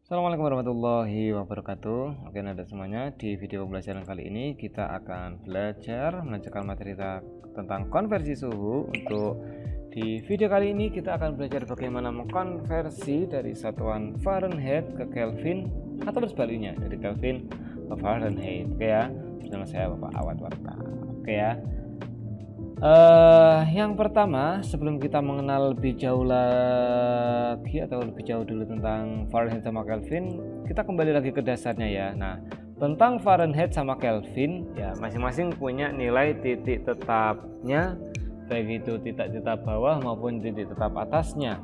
Assalamualaikum warahmatullahi wabarakatuh. Oke, ada semuanya. Di video pembelajaran kali ini kita akan melanjutkan materi tentang konversi suhu. Untuk di video kali ini kita akan belajar bagaimana mengkonversi dari satuan Fahrenheit ke Kelvin atau sebaliknya dari Kelvin ke Fahrenheit. Oke ya, bersama saya Bapak Awad Warta. Oke ya. Yang pertama, sebelum kita mengenal lebih jauh lagi atau lebih jauh dulu tentang Fahrenheit sama Kelvin, kita kembali lagi ke dasarnya ya. Nah, tentang Fahrenheit sama Kelvin ya, masing-masing punya nilai titik tetapnya, baik itu titik tetap bawah maupun titik tetap atasnya.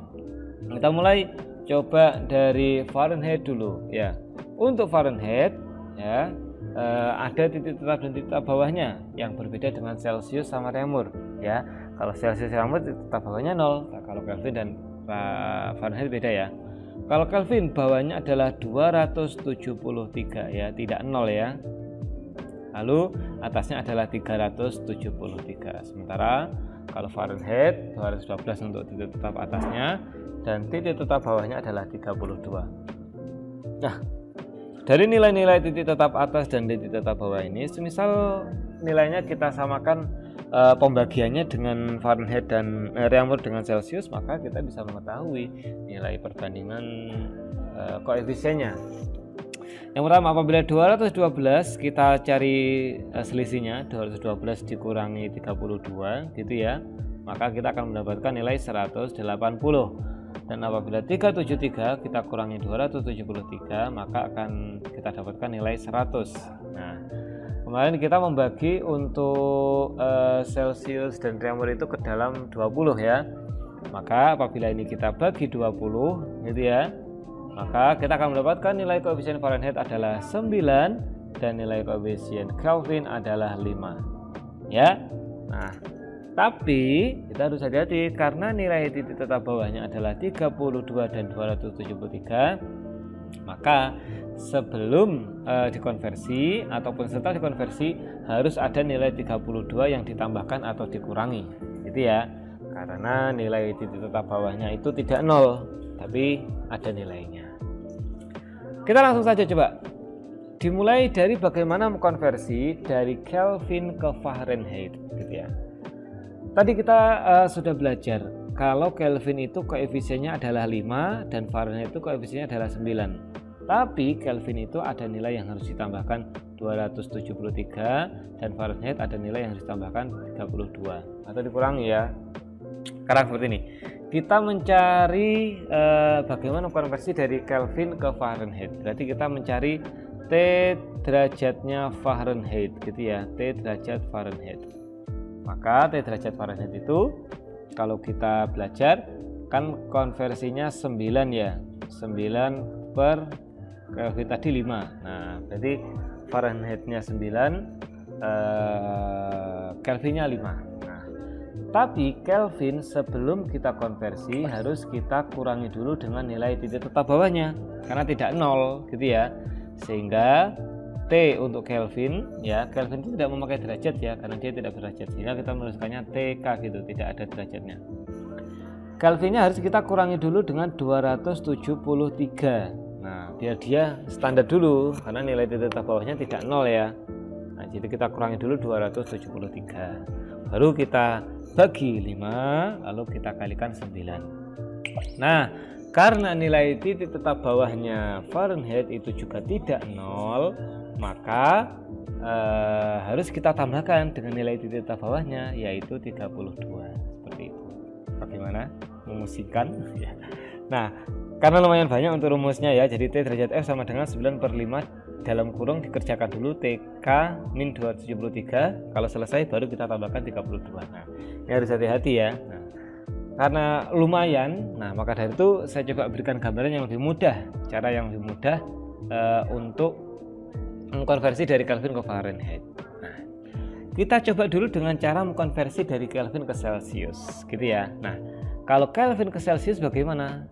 Kita mulai coba dari Fahrenheit dulu ya. Untuk Fahrenheit ya, ada titik tetap dan titik tetap bawahnya yang berbeda dengan Celsius sama Reaumur ya. Kalau Celsius Reaumur titik tetap bawahnya 0, nah, kalau Kelvin dan Fahrenheit beda ya. Kalau Kelvin bawahnya adalah 273 ya, tidak 0 ya. Lalu atasnya adalah 373. Sementara kalau Fahrenheit 212 untuk titik tetap atasnya dan titik tetap bawahnya adalah 32. Nah, dari nilai-nilai titik tetap atas dan titik tetap bawah ini, semisal nilainya kita samakan pembagiannya dengan Fahrenheit dan Reaumur dengan Celsius, maka kita bisa mengetahui nilai perbandingan koefisiennya. Yang pertama, apabila 212 kita cari selisihnya, 212 dikurangi 32 gitu ya, maka kita akan mendapatkan nilai 180. Dan apabila 373 kita kurangi 273, maka akan kita dapatkan nilai 100. Nah, kemarin kita membagi untuk Celsius dan Reaumur itu ke dalam 20 ya. Maka apabila ini kita bagi 20 gitu ya, maka kita akan mendapatkan nilai koefisien Fahrenheit adalah 9 dan nilai koefisien Kelvin adalah 5 ya. Nah, tapi kita harus hati-hati karena nilai titik tetap bawahnya adalah 32 dan 273, maka sebelum dikonversi ataupun setelah dikonversi harus ada nilai 32 yang ditambahkan atau dikurangi gitu ya, karena nilai titik tetap bawahnya itu tidak 0 tapi ada nilainya. Kita langsung saja coba dimulai dari bagaimana mengkonversi dari Kelvin ke Fahrenheit gitu ya. Tadi kita sudah belajar kalau Kelvin itu koefisiennya adalah 5 dan Fahrenheit itu koefisiennya adalah 9. Tapi Kelvin itu ada nilai yang harus ditambahkan 273 dan Fahrenheit ada nilai yang harus ditambahkan 32 atau dikurangi ya. Sekarang seperti ini. Kita mencari bagaimana konversi dari Kelvin ke Fahrenheit. Berarti kita mencari T derajatnya Fahrenheit gitu ya, T derajat Fahrenheit. Maka T derajat Fahrenheit itu kalau kita belajar kan konversinya 9 ya, 9 per Kelvin tadi 5. Nah, berarti Fahrenheitnya 9, Kelvinnya 5. Nah, tapi Kelvin sebelum kita konversi harus kita kurangi dulu dengan nilai titik tetap bawahnya karena tidak 0 gitu ya. Sehingga T untuk Kelvin ya, Kelvin itu tidak memakai derajat ya karena dia tidak berderajat, sehingga kita menuliskannya TK gitu, tidak ada derajatnya. Kelvinnya harus kita kurangi dulu dengan 273. Nah, biar dia standar dulu karena nilai titik tetap bawahnya tidak 0 ya. Nah, jadi kita kurangi dulu 273. Baru kita bagi 5, lalu kita kalikan 9. Nah, karena nilai titik tetap bawahnya Fahrenheit itu juga tidak 0, maka harus kita tambahkan dengan nilai titik tetap bawahnya yaitu 32. Seperti itu. Bagaimana memusingkan ya. Nah, karena lumayan banyak untuk rumusnya ya, jadi T derajat F sama dengan 9 per 5 dalam kurung dikerjakan dulu TK min 273. Kalau selesai baru kita tambahkan 32. Nah, ini harus hati-hati ya. Nah, karena lumayan, nah maka dari itu saya coba berikan gambaran yang lebih mudah, cara yang lebih mudah untuk mengkonversi dari Kelvin ke Fahrenheit. Nah, kita coba dulu dengan cara mengkonversi dari Kelvin ke Celsius gitu ya. Nah, kalau Kelvin ke Celsius bagaimana?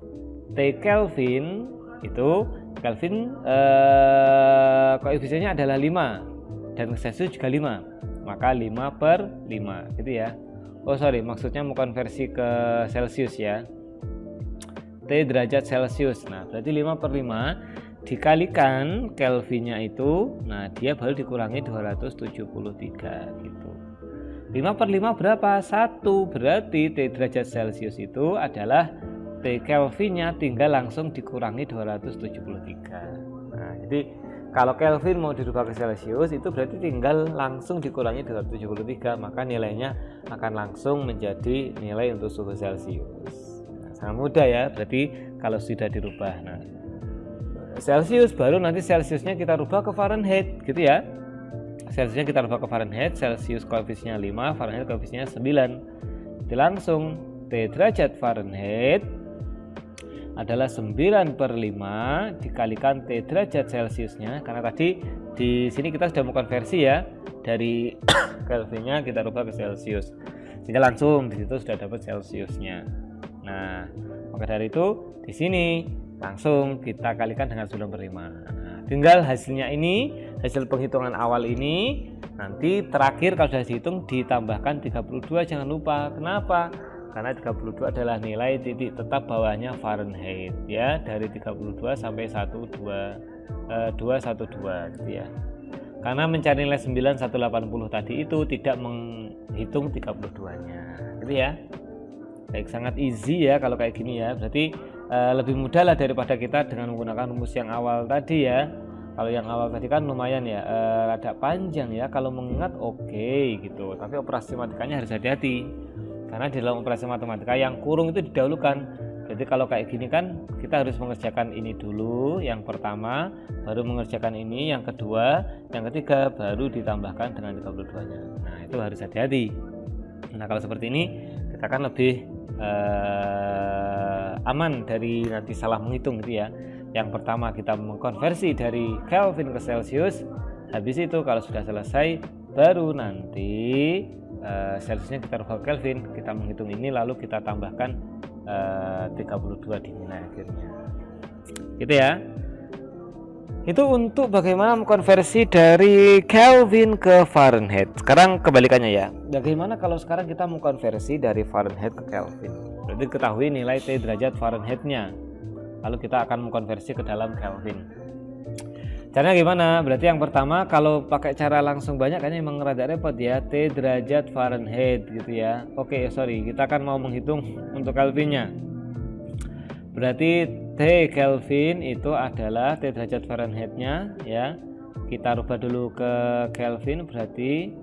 T Kelvin itu Kelvin koefisiennya adalah 5 dan Celsius juga 5, maka 5 per 5 gitu ya. Oh sorry, maksudnya mau konversi ke Celsius ya. T derajat Celcius. Nah, berarti 5/5 dikalikan Kelvinnya itu, nah dia baru dikurangi 273 gitu. 5/5 berapa? 1. Berarti T derajat Celcius itu adalah T Kelvinnya tinggal langsung dikurangi 273. Nah, jadi kalau Kelvin mau dirubah ke Celcius itu berarti tinggal langsung dikurangi 273, maka nilainya akan langsung menjadi nilai untuk suhu Celcius. Nah, sangat mudah ya, berarti kalau sudah dirubah. Nah, Celcius baru nanti Celciusnya kita rubah ke Fahrenheit gitu ya. Celciusnya kita rubah ke Fahrenheit, Celcius koefisiennya 5, Fahrenheit koefisiennya 9. Jadi langsung T derajat Fahrenheit adalah 9/5 dikalikan T derajat Celciusnya, karena tadi di sini kita sudah mengkonversi ya dari Kelvinnya kita rubah ke Celcius, sehingga langsung di situ sudah dapat Celciusnya. Nah, maka dari itu di sini langsung kita kalikan dengan 9/5. Nah, tinggal hasilnya ini, hasil penghitungan awal ini, nanti terakhir kalau sudah dihitung ditambahkan 32, jangan lupa. Kenapa? Karena 32 adalah nilai titik tetap bawahnya Fahrenheit ya, dari 32 sampai 212 gitu ya. Karena mencari nilai 9180 tadi itu tidak menghitung 32-nya gitu ya. Baik, sangat easy ya kalau kayak gini ya. Berarti lebih mudah lah daripada kita dengan menggunakan rumus yang awal tadi ya. Kalau yang awal tadi kan lumayan ya, rada panjang ya kalau mengingat, oke gitu. Tapi operasi matematikanya harus hati-hati. Karena di dalam operasi matematika yang kurung itu didahulukan. Jadi kalau kayak gini kan kita harus mengerjakan ini dulu yang pertama, baru mengerjakan ini yang kedua, yang ketiga baru ditambahkan dengan 32-nya. Nah, itu harus hati-hati. Nah, kalau seperti ini kita kan lebih aman dari nanti salah menghitung gitu ya. Yang pertama kita mengkonversi dari Kelvin ke Celcius. Habis itu kalau sudah selesai baru nanti Celciusnya kita rubah Kelvin, kita menghitung ini lalu kita tambahkan 32 di nilai akhirnya gitu ya. Itu untuk bagaimana mengkonversi dari Kelvin ke Fahrenheit. Sekarang kebalikannya ya, bagaimana kalau sekarang kita mengkonversi dari Fahrenheit ke Kelvin. Berarti ketahui nilai T derajat Fahrenheit-nya, lalu kita akan mengkonversi ke dalam Kelvin. Caranya gimana? Berarti yang pertama kalau pakai cara langsung banyak kayaknya emang rada repot ya, T derajat Fahrenheit gitu ya. Oke, sorry, kita akan mau menghitung untuk Kelvinnya. Berarti T Kelvin itu adalah T derajat Fahrenheit-nya ya. Kita rubah dulu ke Kelvin, berarti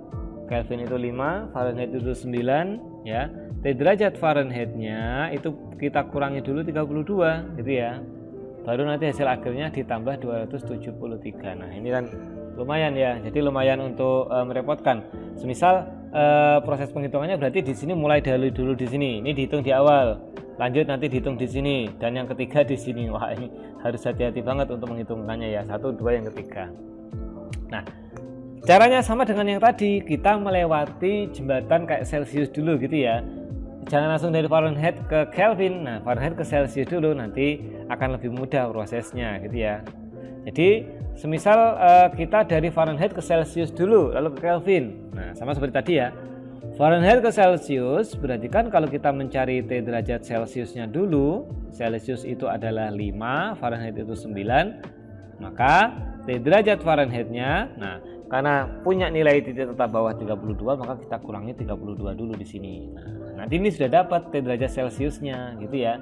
Kelvin itu 5, Fahrenheit itu 9 ya. T derajat Fahrenheit-nya itu kita kurangi dulu 32 gitu ya. Baru nanti hasil akhirnya ditambah 273. Nah, ini kan lumayan ya. Jadi lumayan untuk merepotkan. Semisal proses penghitungannya berarti di sini mulai dari dulu di sini. Ini dihitung di awal. Lanjut nanti dihitung di sini dan yang ketiga di sini. Wah, ini harus hati-hati banget untuk menghitungkannya ya. 1, 2 yang ketiga. Nah, caranya sama dengan yang tadi. Kita melewati jembatan kayak Celcius dulu gitu ya. Jangan langsung dari Fahrenheit ke Kelvin. Nah, Fahrenheit ke Celcius dulu, nanti akan lebih mudah prosesnya gitu ya. Jadi semisal kita dari Fahrenheit ke Celcius dulu lalu ke Kelvin. Nah, sama seperti tadi ya, Fahrenheit ke Celcius berarti kan kalau kita mencari T derajat Celciusnya dulu, Celcius itu adalah 5, Fahrenheit itu 9, maka T derajat Fahrenheit-nya, nah karena punya nilai titik tetap bawah 32, maka kita kurangi 32 dulu di sini. Nah, nanti ini sudah dapat T derajat Celciusnya gitu ya.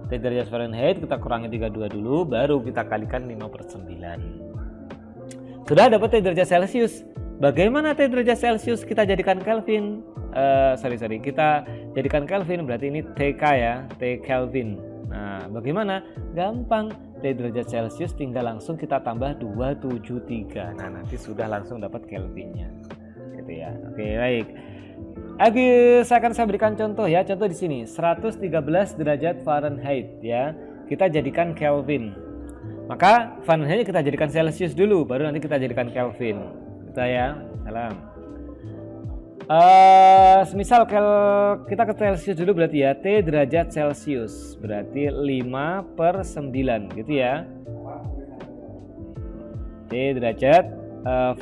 T derajat Fahrenheit kita kurangi 32 dulu, baru kita kalikan 5/9. Sudah dapat T derajat Celcius. Bagaimana T derajat Celcius kita jadikan Kelvin? Kita jadikan Kelvin, berarti ini TK ya, T Kelvin. Nah, bagaimana? Gampang. T derajat Celcius tinggal langsung kita tambah 273. Nah, nanti sudah langsung dapat Kelvinnya. Gitu ya. Oke, baik. Saya akan berikan contoh ya. Contoh di sini 113 derajat Fahrenheit ya. Kita jadikan Kelvin. Maka Fahrenheit kita jadikan Celcius dulu, baru nanti kita jadikan Kelvin. Kita ya. Salam. Semisal kita ke Celcius dulu berarti ya, T derajat Celcius berarti 5/9 gitu ya. T derajat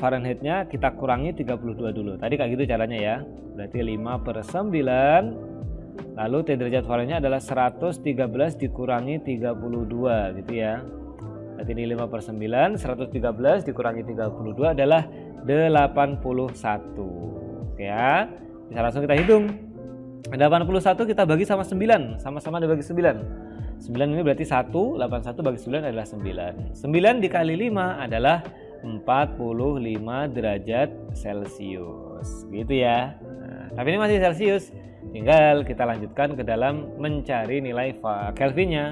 Fahrenheit-nya kita kurangi 32 dulu. Tadi kayak gitu caranya ya. Berarti 5/9 Lalu T derajat Fahrenheit adalah 113 dikurangi 32 gitu ya. Berarti ini 5/9, 113 dikurangi 32 adalah 81. Oke ya. Bisa langsung kita hitung. 81 kita bagi sama 9, sama-sama dibagi 9. 9 ini berarti 1, 81 bagi 9 adalah 9. 9 dikali 5 adalah 45 derajat Celcius. Gitu ya. Nah, tapi ini masih Celcius. Tinggal kita lanjutkan ke dalam mencari nilai Kelvinnya.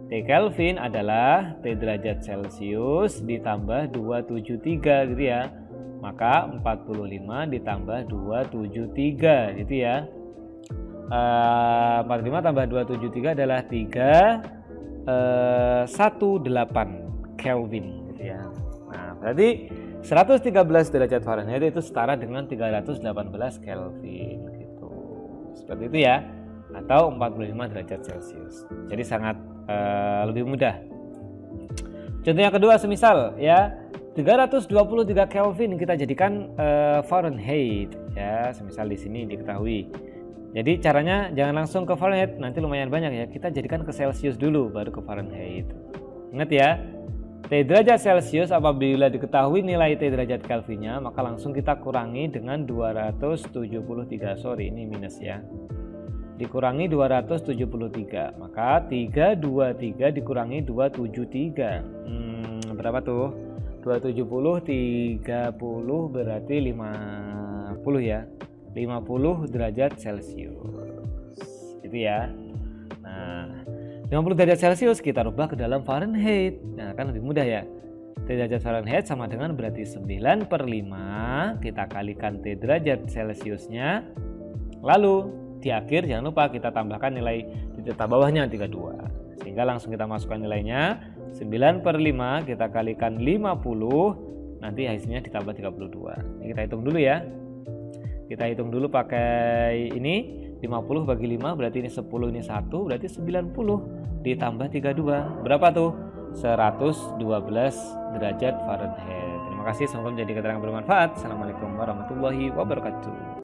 T Kelvin adalah T derajat Celcius ditambah 273 gitu ya. Maka 45 ditambah 273 gitu ya. 45 tambah 273 adalah 318 Kelvin gitu ya. Nah, berarti 113 derajat Fahrenheit itu setara dengan 318 Kelvin gitu. Seperti itu ya. Atau 45 derajat Celcius. Jadi sangat lebih mudah. Contoh yang kedua semisal ya 323 Kelvin kita jadikan Fahrenheit ya, semisal di sini diketahui. Jadi caranya jangan langsung ke Fahrenheit, nanti lumayan banyak ya. Kita jadikan ke Celcius dulu baru ke Fahrenheit. Ingat ya, T derajat Celcius apabila diketahui nilai T derajat Kelvinnya, maka langsung kita kurangi dengan 273. Sorry, ini minus ya. Dikurangi 273. Maka 323 dikurangi 273. Berapa tuh? 270 30 berarti 50 ya. 50 derajat Celcius. Itu ya. Nah, 50 derajat Celcius kita rubah ke dalam Fahrenheit. Nah, kan lebih mudah ya. T derajat Fahrenheit sama dengan berarti 9/5. Kita kalikan T derajat Celciusnya. Lalu di akhir jangan lupa kita tambahkan nilai di titik bawahnya 32. Sehingga langsung kita masukkan nilainya. 9/5 kita kalikan 50. Nanti hasilnya ditambah 32. Ini kita hitung dulu ya. Kita hitung dulu pakai ini 50 bagi 5 berarti ini 10, ini 1 berarti 90 ditambah 32 berapa tuh? 112 derajat Fahrenheit. Terima kasih, semoga menjadi keterangan bermanfaat. Assalamualaikum warahmatullahi wabarakatuh.